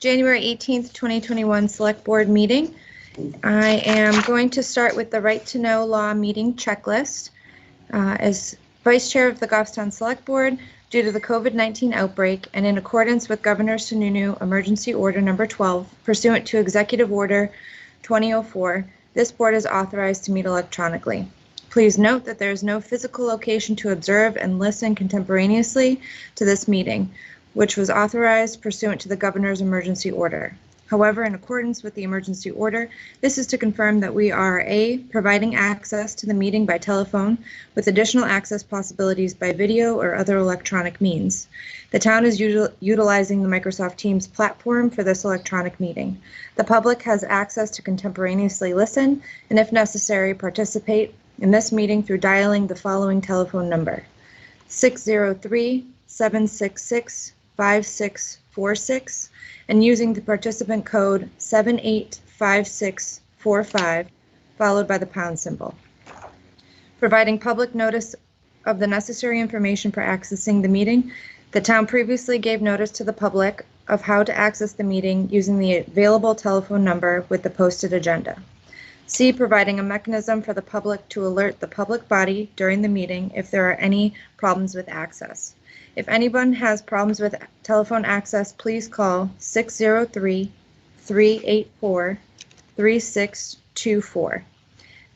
January 18th, 2021 Select Board meeting. I am going to start with the Right to Know Law meeting checklist. As Vice Chair of the Goffstown Select Board, due to the COVID-19 outbreak and in accordance with Governor Sununu Emergency Order Number 12, pursuant to Executive Order 2004, this board is authorized to meet electronically. Please note that there is no physical location to observe and listen contemporaneously to this meeting, which was authorized pursuant to the Governor's emergency order. However, in accordance with the emergency order, this is to confirm that we are A, providing access to the meeting by telephone with additional access possibilities by video or other electronic means. The town is utilizing the Microsoft Teams platform for this electronic meeting. The public has access to contemporaneously listen and, if necessary, participate in this meeting through dialing the following telephone number: 603-766-5646 and using the participant code 785645 followed by the pound symbol. Providing public notice of the necessary information for accessing the meeting, the town previously gave notice to the public of how to access the meeting using the available telephone number with the posted agenda. C, providing a mechanism for the public to alert the public body during the meeting if there are any problems with access. If anyone has problems with telephone access, please call 603-384-3624.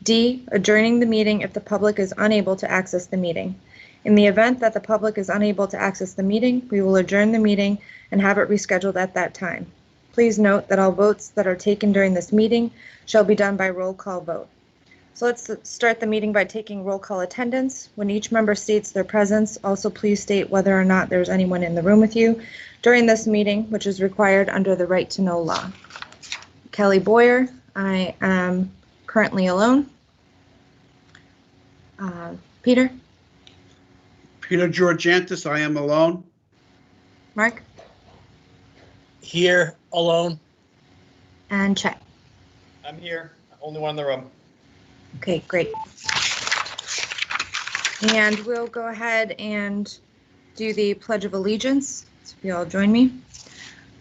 D, adjourning the meeting if the public is unable to access the meeting. In the event that the public is unable to access the meeting, we will adjourn the meeting and have it rescheduled at that time. Please note that all votes that are taken during this meeting shall be done by roll call vote. So let's start the meeting by taking roll call attendance. When each member states their presence, also please state whether or not there's anyone in the room with you during this meeting, which is required under the Right to Know law. Kelly Boyer, I am currently alone. Peter? Peter Georgantis, I am alone. Mark? Here, alone. And Chet? I'm here, only one in the room. Okay, great. And we'll go ahead and do the Pledge of Allegiance. So if you all join me.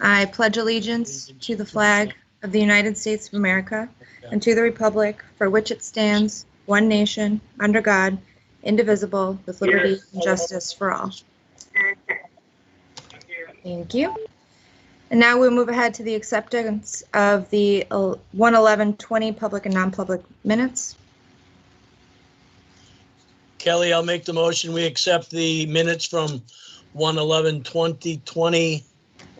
I pledge allegiance to the flag of the United States of America and to the republic for which it stands, one nation, under God, indivisible, with liberty and justice for all. Thank you. And now we'll move ahead to the acceptance of the 1/11/20 public and non-public minutes. Kelly, I'll make the motion. We accept the minutes from 1/11/2020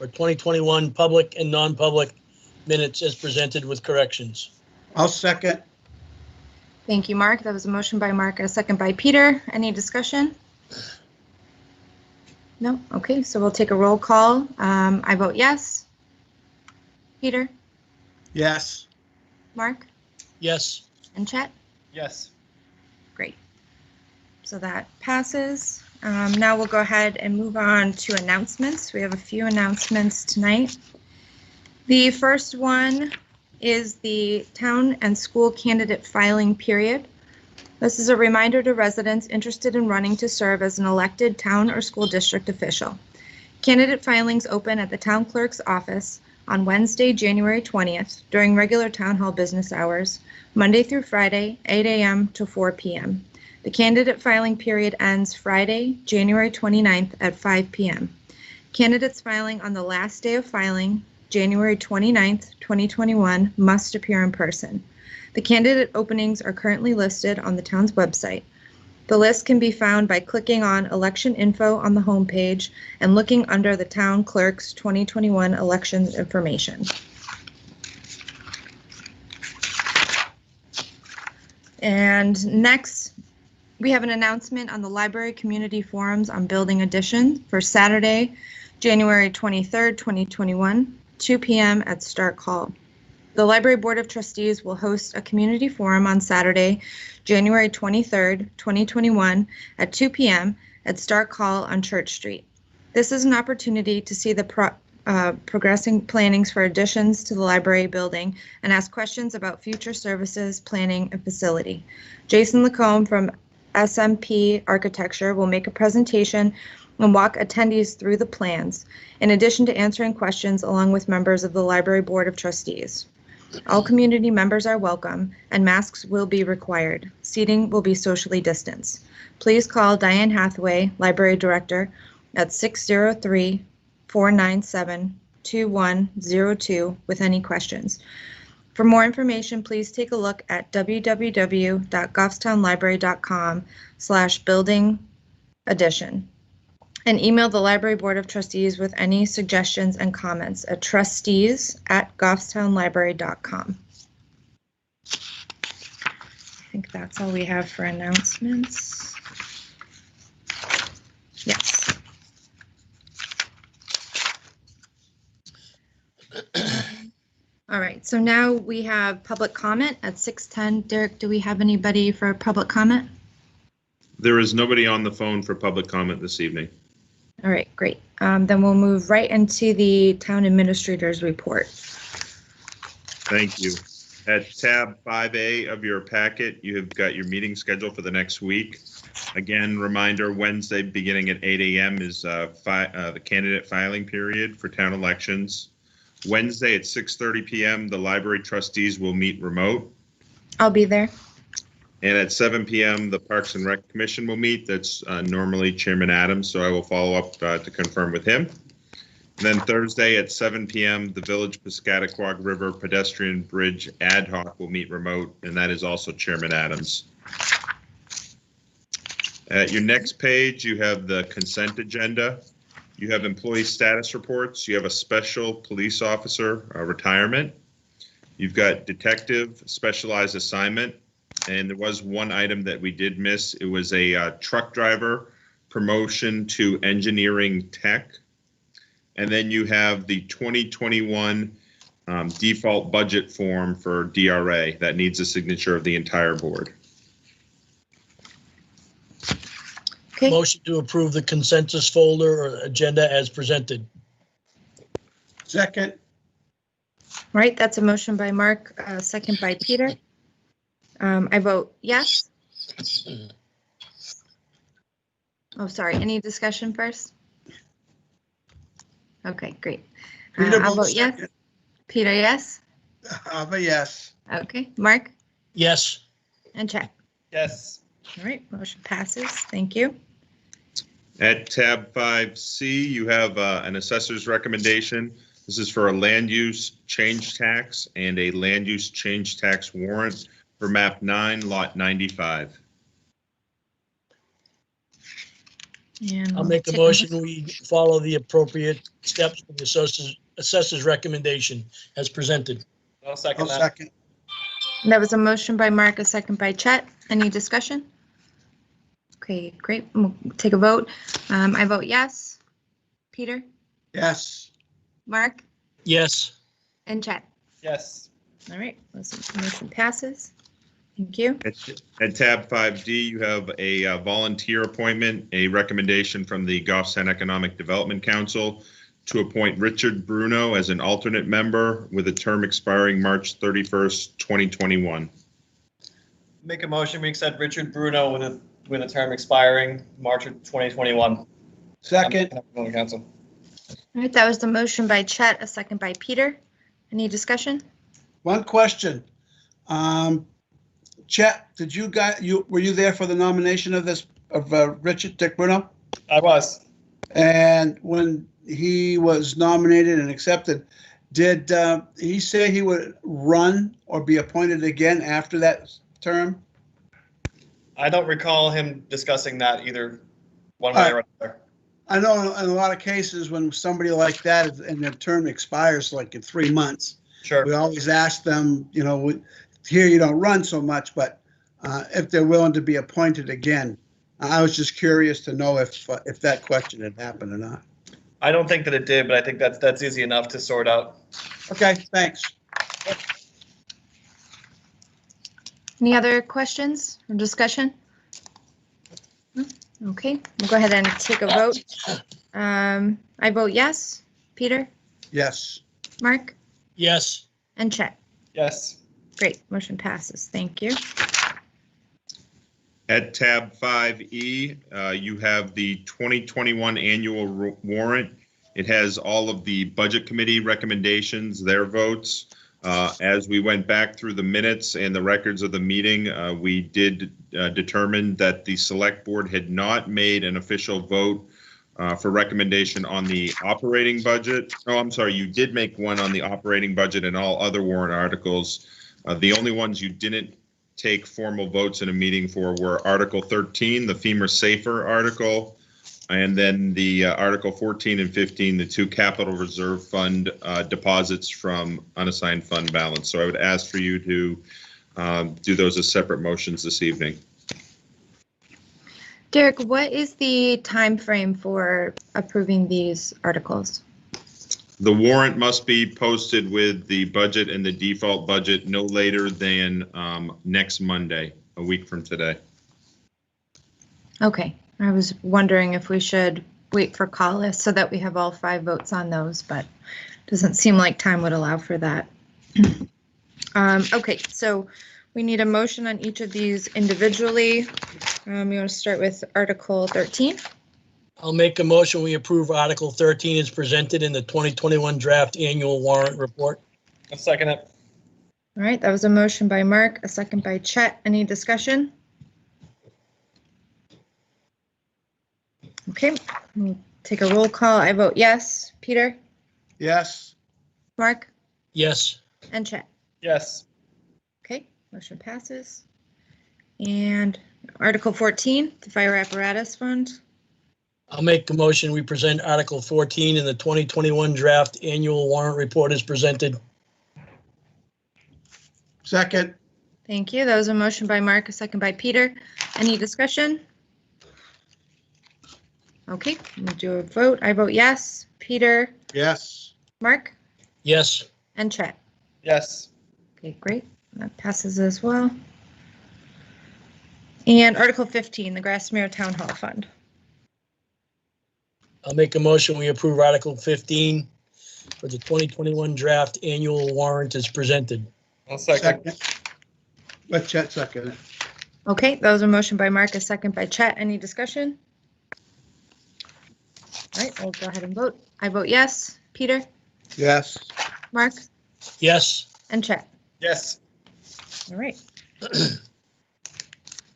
or 2021 public and non-public minutes as presented with corrections. I'll second. Thank you, Mark. That was a motion by Mark and a second by Peter. Any discussion? No? Okay, so we'll take a roll call. I vote yes. Peter? Yes. Mark? Yes. And Chet? Yes. Great. So that passes. Now we'll go ahead and move on to announcements. We have a few announcements tonight. The first one is the town and school candidate filing period. This is a reminder to residents interested in running to serve as an elected town or school district official. Candidate filings open at the town clerk's office on Wednesday, January 20th during regular town hall business hours, Monday through Friday, 8 a.m. to 4 p.m. The candidate filing period ends Friday, January 29th at 5 p.m. Candidates filing on the last day of filing, January 29th, 2021, must appear in person. The candidate openings are currently listed on the town's website. The list can be found by clicking on Election Info on the homepage and looking under the Town Clerk's 2021 Elections Information. And next, we have an announcement on the library community forums on building addition for Saturday, January 23rd, 2021, 2 p.m. at Stark Hall. The Library Board of Trustees will host a community forum on Saturday, January 23rd, 2021 at 2 p.m. at Stark Hall on Church Street. This is an opportunity to see the progressing plannings for additions to the library building and ask questions about future services, planning, and facility. Jason Lacombe from SMP Architecture will make a presentation and walk attendees through the plans, in addition to answering questions along with members of the Library Board of Trustees. All community members are welcome, and masks will be required. Seating will be socially distanced. Please call Diane Hathaway, Library Director, at 603-497-2102 with any questions. For more information, please take a look at www.goffstownlibrary.com/building-addition and email the Library Board of Trustees with any suggestions and comments at trustees@goffstownlibrary.com. I think that's all we have for announcements. Yes. All right, so now we have public comment at 6:10. Derek, do we have anybody for public comment? There is nobody on the phone for public comment this evening. All right, great. Then we'll move right into the town administrator's report. Thank you. At tab 5A of your packet, you have got your meeting schedule for the next week. Again, reminder, Wednesday beginning at 8 a.m. is the candidate filing period for town elections. Wednesday at 6:30 p.m., the library trustees will meet remote. I'll be there. And at 7 p.m., the Parks and Rec Commission will meet. That's normally Chairman Adams, so I will follow up to confirm with him. And then Thursday at 7 p.m., the Village Piscataquag River Pedestrian Bridge Ad Hoc will meet remote, and that is also Chairman Adams. At your next page, you have the consent agenda. You have employee status reports. You have a special police officer retirement. You've got detective specialized assignment. And there was one item that we did miss. It was a truck driver promotion to engineering tech. And then you have the 2021 default budget form for DRA that needs a signature of the entire board. Okay. Motion to approve the consensus folder or agenda as presented. Second, All right, that's a motion by Mark, second by Peter. I vote yes. Oh, sorry. Any discussion first? Okay, great. Peter I'll votes vote yes. second. Peter, yes. I'm a yes. Okay, Mark Yes. and Chet. Yes. All right, motion passes. Thank you. At tab 5C, you have an assessor's recommendation. This is for a land use change tax and a land use change tax warrant for map 9, lot 95. And I'll we'll make a take motion. We follow the appropriate steps for the assessor's recommendation as presented. I'll second I'll that. second. That was a motion by Mark, a second by Chet. Any discussion? Okay, great. We'll take a vote. I vote yes. Peter, Yes. Mark, Yes. and Chet. Yes. All right, motion passes. Thank you. At tab 5D, you have a volunteer appointment, a recommendation from the Goffstown Economic Development Council to appoint Richard Bruno as an alternate member with a term expiring March 31st, 2021. Make a motion, we accept Richard Bruno with a term expiring March of 2021. Second, Council. All right, that was the motion by Chet, a second by Peter. Any discussion? one question. Chet, were you there for the nomination of Richard Dick Bruno? I was. And when he was nominated and accepted, did he say he would run or be appointed again after that term? I don't recall him discussing that either one way or another. I know in a lot of cases when somebody like that and their term expires like in 3 months, Sure. we always ask them, here you don't run so much, but if they're willing to be appointed again. I was just curious to know if that question had happened or not. I don't think that it did, but I think that's easy enough to sort out. Okay, thanks. Any other questions or discussion? Okay, we'll go ahead and take a vote. I vote yes. Peter, Yes. Mark, Yes. and Chet. Yes. Great, motion passes. Thank you. At tab 5E, you have the 2021 annual warrant. It has all of the budget committee recommendations, their votes. As we went back through the minutes and the records of the meeting, we did determine that the select board had not made an official vote for recommendation on the operating budget. Oh, I'm sorry, you did make one on the operating budget and all other warrant articles. The only ones you didn't take formal votes in a meeting for were Article 13, the FEMA Safer article, and then the Article 14 and 15, the two capital reserve fund deposits from unassigned fund balance. So I would ask for you to do those as separate motions this evening. Derek, what is the time frame for approving these articles? The warrant must be posted with the budget and the default budget no later than next Monday, a week from today. Okay, I was wondering if we should wait for Collis so that we have all 5 votes on those, but doesn't seem like time would allow for that. Okay, so we need a motion on each of these individually. You want to start with Article 13? I'll make a motion. We approve Article 13 as presented in the 2021 draft annual warrant report. I'll second it. All right, that was a motion by Mark, a second by Chet. Any discussion? Okay, we'll take a roll call. I vote yes. Peter? Yes. Mark? Yes. And Chet? Yes. Okay, motion passes. And Article 14, the Fire Apparatus Fund. I'll make a motion. We present Article 14 in the 2021 draft annual warrant report as presented. Second. Thank you. That was a motion by Mark, a second by Peter. Any discussion? Okay, we'll do a vote. I vote yes. Peter? Yes. Mark? Yes. And Chet? Yes. Okay, great. That passes as well. And Article 15, the Grassmere Town Hall Fund. I'll make a motion. We approve Article 15 for the 2021 draft annual warrant as presented. I'll second. Let Chet second it. Okay, that was a motion by Mark, a second by Chet. Any discussion? All right, we'll go ahead and vote. I vote yes. Peter? Yes. Mark? Yes. And Chet? Yes. All right.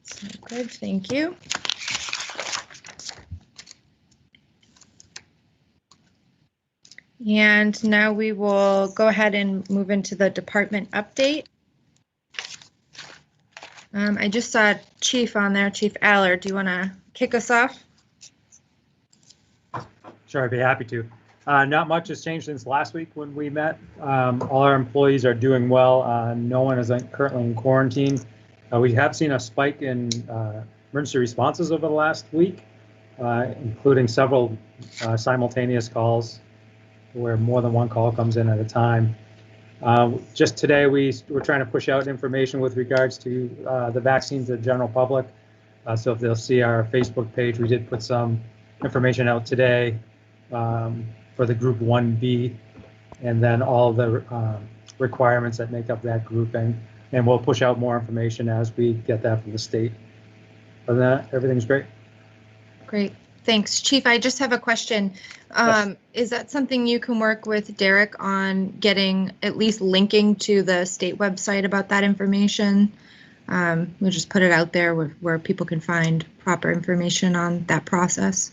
So good, thank you. And now we will go ahead and move into the department update. I just saw Chief on there, Chief Aller. Do you want to kick us off? Sure, I'd be happy to. Not much has changed since last week when we met. All our employees are doing well. No one is currently in quarantine. We have seen a spike in emergency responses over the last week, including several simultaneous calls where more than one call comes in at a time. Just today, we're trying to push out information with regards to the vaccines to the general public. So if they'll see our Facebook page, we did put some information out today for the Group 1B, and then all the requirements that make up that grouping. And we'll push out more information as we get that from the state. Other than that, everything's great. Great, thanks. Chief, I just have a question. Yes. Is that something you can work with Derek on getting, at least linking to the state website about that information? We'll just put it out there where people can find proper information on that process.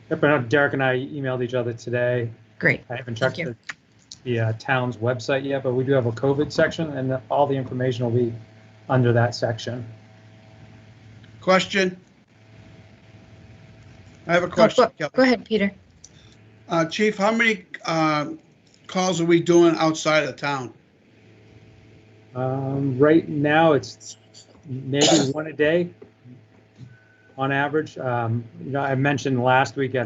Yep, and Derek and I emailed each other today. Great. I haven't Thank checked you. the town's website yet, but we do have a COVID section, and all the information will be under that section. Question? I have a question. Go ahead, Peter. Chief, how many calls are we doing outside of town? Right now, it's maybe one a day on average. I mentioned last week at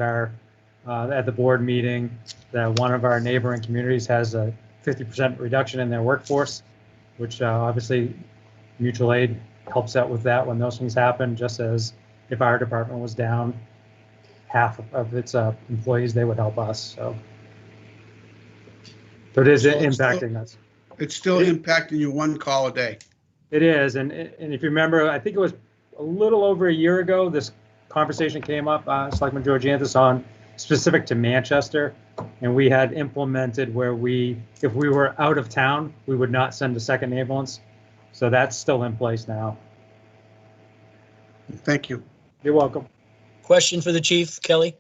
the board meeting that one of our neighboring communities has a 50% reduction in their workforce, which obviously mutual aid helps out with that when those things happen. Just as if our department was down half of its employees, they would help us. So it is impacting us. It's still impacting you one call a day. It is, and if you remember, I think it was a little over a year ago, this conversation came up, Selectman Georgiantis, on specific to Manchester. And we had implemented where if we were out of town, we would not send a second ambulance. So that's still in place now. Thank you. You're welcome. Question for the chief, Kelly?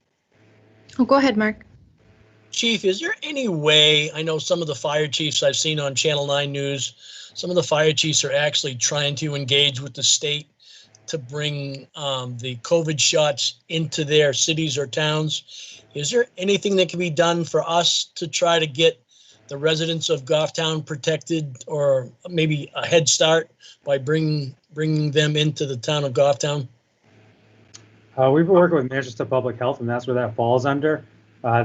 Oh, go ahead, Mark. Chief, is there any way, I know some of the fire chiefs I've seen on Channel 9 News, some of the fire chiefs are actually trying to engage with the state to bring the COVID shots into their cities or towns. Is there anything that can be done for us to try to get the residents of Goffstown protected, or maybe a head start by bringing them into the town of Goffstown? We've been working with Manchester Public Health, and that's where that falls under.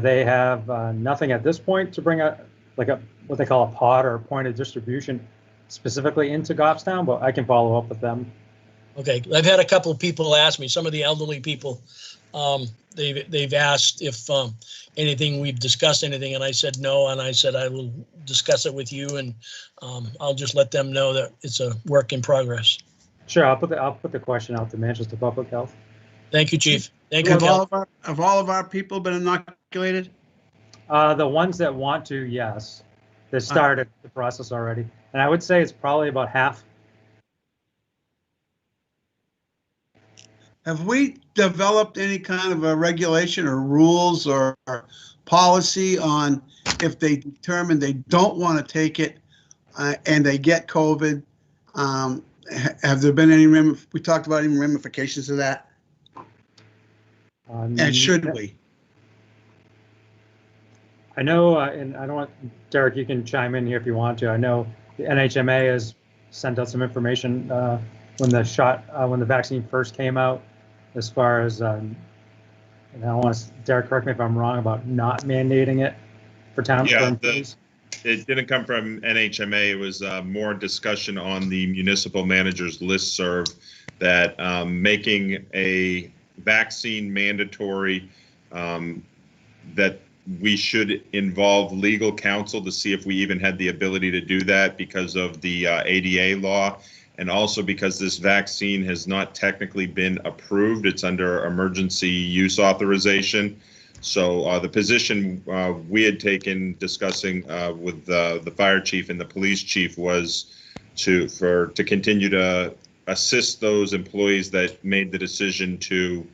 They have nothing at this point to bring what they call a pod or a point of distribution specifically into Goffstown, but I can follow up with them. Okay, I've had a couple of people ask me, some of the elderly people, they've asked if anything, we've discussed anything, and I said no, and I said I will discuss it with you, and I'll just let them know that it's a work in progress. Sure, I'll put the question out to Manchester Public Health. Thank you, Chief. Thank you, Have Kelly. all of our people been inoculated? The ones that want to, yes. They started the process already. And I would say it's probably about half. Have we developed any kind of a regulation or rules or policy on if they determine they don't want to take it and they get COVID? Have there been any, we talked about any ramifications of that? And should we? I know, and I don't want, Derek, you can chime in here if you want to. I know the NHMA has sent out some information when the vaccine first came out, as far as, and I don't want to, Derek, correct me if I'm wrong, about not mandating it for towns. Yeah, it didn't come from NHMA. It was more discussion on the municipal managers listserv that making a vaccine mandatory, that we should involve legal counsel to see if we even had the ability to do that because of the ADA law, and also because this vaccine has not technically been approved. It's under emergency use authorization. So the position we had taken discussing with the fire chief and the police chief was to continue to assist those employees that made the decision to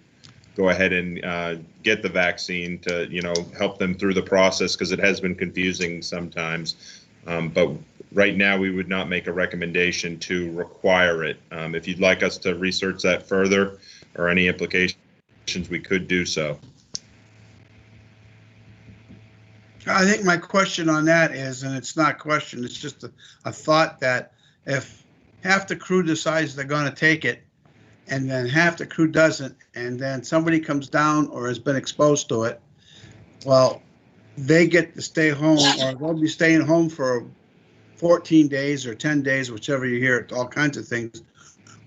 go ahead and get the vaccine, to help them through the process, because it has been confusing sometimes. But right now, we would not make a recommendation to require it. If you'd like us to research that further or any implications, we could do so. I think my question on that is, and it's not a question, it's just a thought, that if half the crew decides they're going to take it and then half the crew doesn't, and then somebody comes down or has been exposed to it, well, they get to stay home, or they'll be staying home for 14 days or 10 days, whichever you hear, all kinds of things.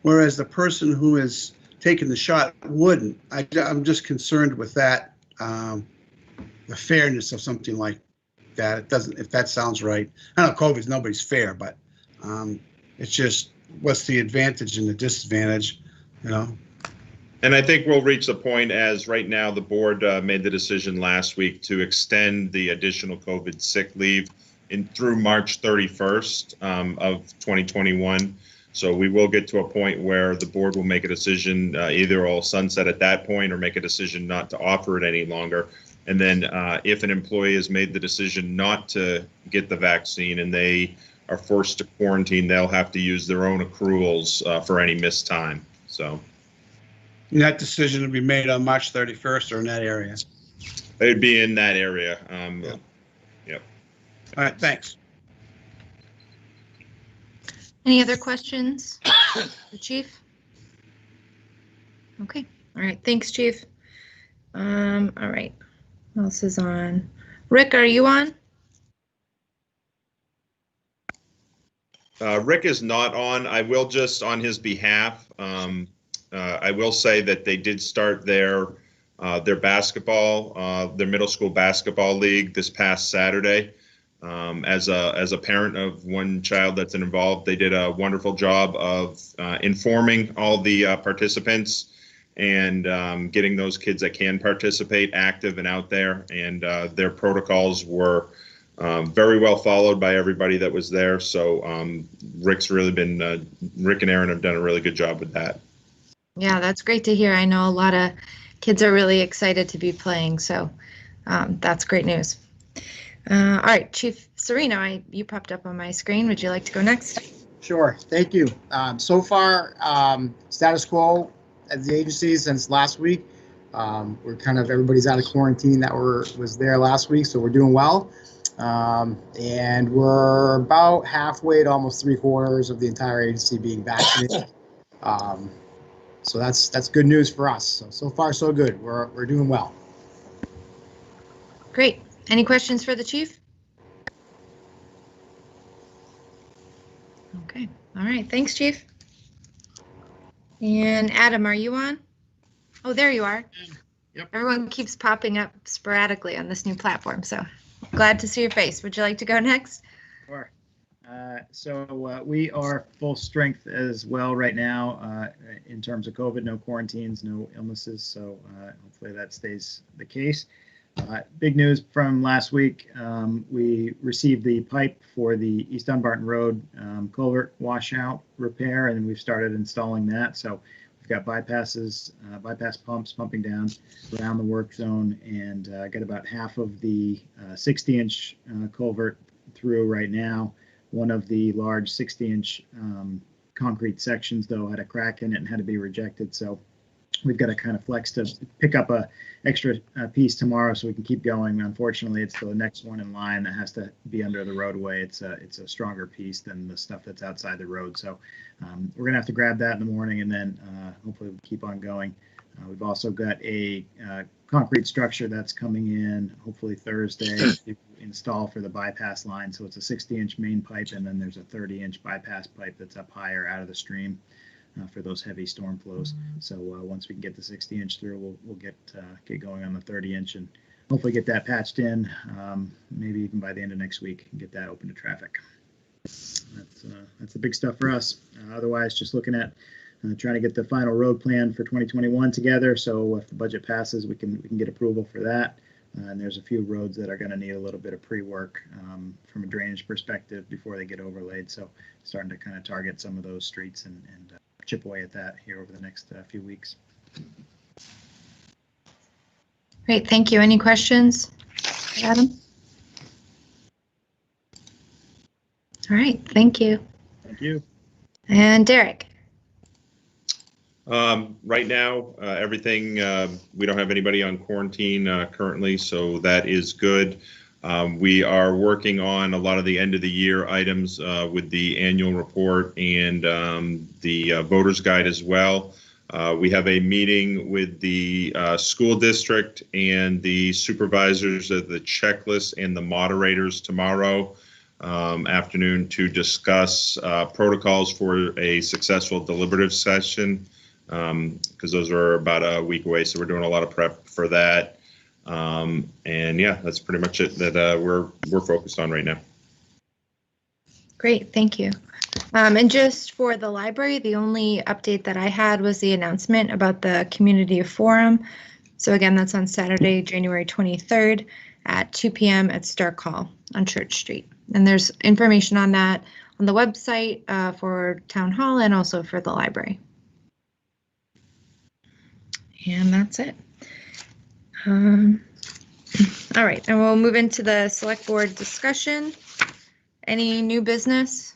Whereas the person who is taking the shot wouldn't. I'm just concerned with that. The fairness of something like that. It doesn't, if that sounds right. I know COVID's nobody's fair, but it's just, what's the advantage and the disadvantage, And I think we'll reach the point, as right now the board made the decision last week to extend the additional COVID sick leave through March 31st of 2021. So we will get to a point where the board will make a decision, either all sunset at that point or make a decision not to offer it any longer. And then if an employee has made the decision not to get the vaccine and they are forced to quarantine, they'll have to use their own accruals for any missed time. So and that decision will be made on March 31st or in that area. It'd be in that area. Yeah. Yep. All right, thanks. Any other questions, the chief? Okay, all right, thanks, chief. All right, who else is on? Rick, are you on? Rick is not on. I will just, on his behalf, I will say that they did start their basketball, their middle school basketball league this past Saturday. As a parent of one child that's involved, they did a wonderful job of informing all the participants and getting those kids that can participate active and out there. And their protocols were very well followed by everybody that was there. So Rick and Aaron have done a really good job with that. Yeah, that's great to hear. I know a lot of kids are really excited to be playing, so that's great news. All right, Chief Serino, you popped up on my screen. Would you like to go next? Sure, thank you. So far, status quo at the agency since last week. We're kind of, everybody's out of quarantine that was there last week, so we're doing well. And we're about halfway to almost 3/4 of the entire agency being vaccinated. So that's good news for us. So far, so good. We're doing well. Great. Any questions for the chief? Okay. All right. Thanks, Chief. And Adam, are you on? Oh, there you are. Yep. Everyone keeps popping up sporadically on this new platform, so glad to see your face. Would you like to go next? Sure. So we are full strength as well right now in terms of COVID, no quarantines, no illnesses. So hopefully that stays the case. Big news from last week. We received the pipe for the East Dunbarton Road culvert washout repair, and we've started installing that. So we've got bypass pumps pumping down around the work zone, and got about half of the 60-inch culvert through right now. One of the large 60-inch concrete sections, though, had a crack in it and had to be rejected. So we've got to kind of flex to pick up a extra piece tomorrow so we can keep going. Unfortunately, it's the next one in line that has to be under the roadway. It's a stronger piece than the stuff that's outside the road. So we're going to have to grab that in the morning, and then hopefully we'll keep on going. We've also got a concrete structure that's coming in hopefully Thursday to install for the bypass line. So it's a 60-inch main pipe, and then there's a 30-inch bypass pipe that's up higher out of the stream for those heavy storm flows. So once we can get the 60-inch through, we'll get going on the 30-inch and hopefully get that patched in, maybe even by the end of next week, and get that open to traffic. That's the big stuff for us. Otherwise, just looking at trying to get the final road plan for 2021 together. So if the budget passes, we can get approval for that. And there's a few roads that are going to need a little bit of pre-work from a drainage perspective before they get overlaid. So starting to kind of target some of those streets and chip away at that here over the next few weeks. Great. Thank you. Any questions, Adam? All right. Thank you. Thank you. And Derek. Right now, everything, we don't have anybody on quarantine currently, so that is good. We are working on a lot of the end of the year items with the annual report and the voter's guide as well. We have a meeting with the school district and the supervisors of the checklist and the moderators tomorrow afternoon to discuss protocols for a successful deliberative session. Because those are about a week away, so we're doing a lot of prep for that. And yeah, that's pretty much it that we're focused on right now. Great, thank you. And just for the library, the only update that I had was the announcement about the community forum. So again, that's on Saturday, January 23rd at 2 p.m. at Stark Hall on Church Street. And there's information on that on the website for Town Hall and also for the library. And that's it. All right, and we'll move into the select board discussion. Any new business?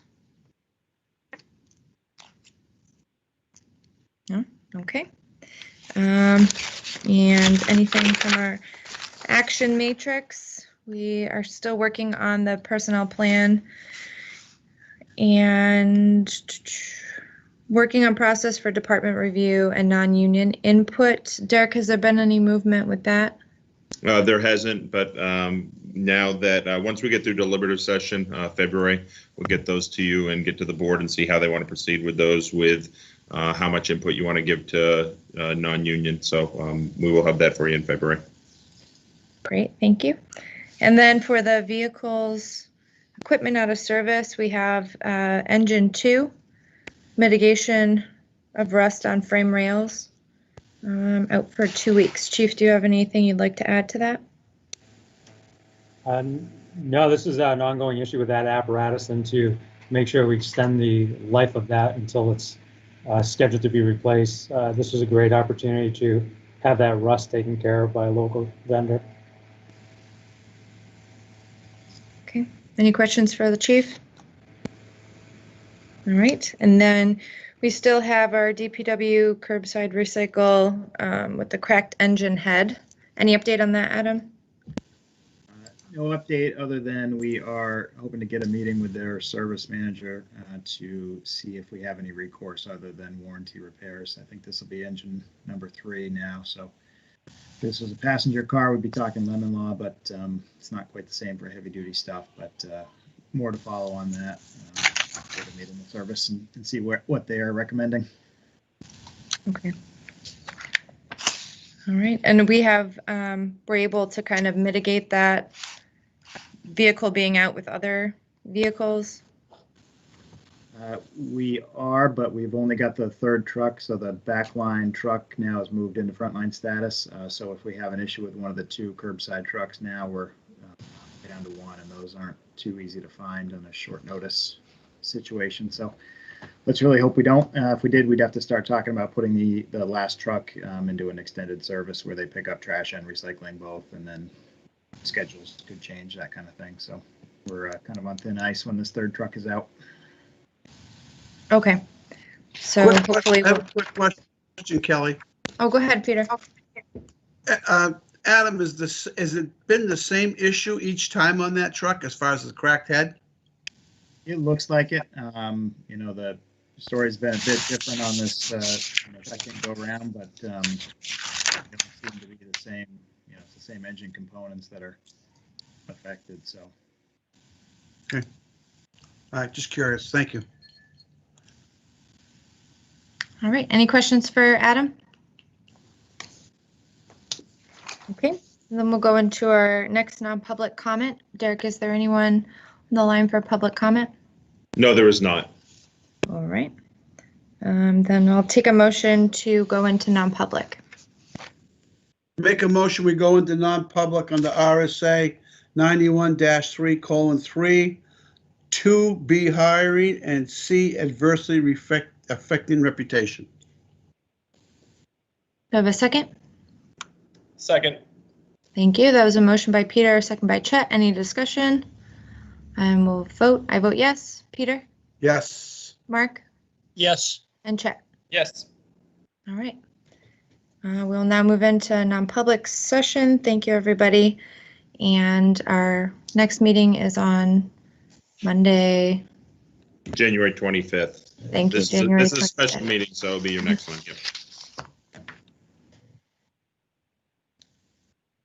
No? Okay. And anything from our action matrix? We are still working on the personnel plan and working on process for department review and non-union input. Derek, has there been any movement with that? There hasn't, but now that once we get through deliberative session, February, we'll get those to you and get to the board and see how they want to proceed with those, with how much input you want to give to non-union. So we will have that for you in February. Great, thank you. And then for the vehicles equipment out of service, we have engine 2, mitigation of rust on frame rails, out for 2 weeks. Chief, do you have anything you'd like to add to that? No, this is an ongoing issue with that apparatus, and to make sure we extend the life of that until it's scheduled to be replaced. This was a great opportunity to have that rust taken care of by a local vendor. Okay, any questions for the chief? All right, and then we still have our DPW curbside recycle with the cracked engine head. Any update on that, Adam? No update other than we are hoping to get a meeting with their service manager to see if we have any recourse other than warranty repairs. I think this will be engine number 3 now. So if this was a passenger car, we'd be talking lemon law, but it's not quite the same for heavy duty stuff. But more to follow on that. Get a meeting with service and see what they are recommending. Okay. All right, and we have, we're able to kind of mitigate that vehicle being out with other vehicles? We are, but we've only got the 3rd truck, so the backline truck now is moved into frontline status. So if we have an issue with one of the 2 curbside trucks now, we're down to 1, and those aren't too easy to find on a short notice situation. So let's really hope we don't. If we did, we'd have to start talking about putting the last truck into an extended service where they pick up trash and recycling both, and then schedules could change, that kind of thing. So we're kind of on thin ice when this 3rd truck is out. Okay, so hopefully, I have a quick question, Kelly. oh, go ahead, Peter. Adam, has it been the same issue each time on that truck as far as the cracked head? It looks like it. You know, the story's been a bit different on this second go around, but it don't seem to be the same. You know, it's the same engine components that are affected. So. Okay. All right, just curious. Thank you. All right, any questions for Adam? Okay, and then we'll go into our next non-public comment. Derek, is there anyone on the line for public comment? No, there is not. All right, then I'll take a motion to go into non-public. Make a motion, we go into non-public under RSA 91-3:3, 2B hiring, and C adversely affecting reputation. Do I have a second? Second. Thank you. That was a motion by Peter, a second by Chet. Any discussion? And we'll vote. I vote yes. Peter? Yes. Mark? Yes. And Chet? Yes. All right. We'll now move into non-public session. Thank you, everybody. And our next meeting is on Monday. January 25th. Thank you, This January is a special 25th. meeting, so it'll be your next one. Yep.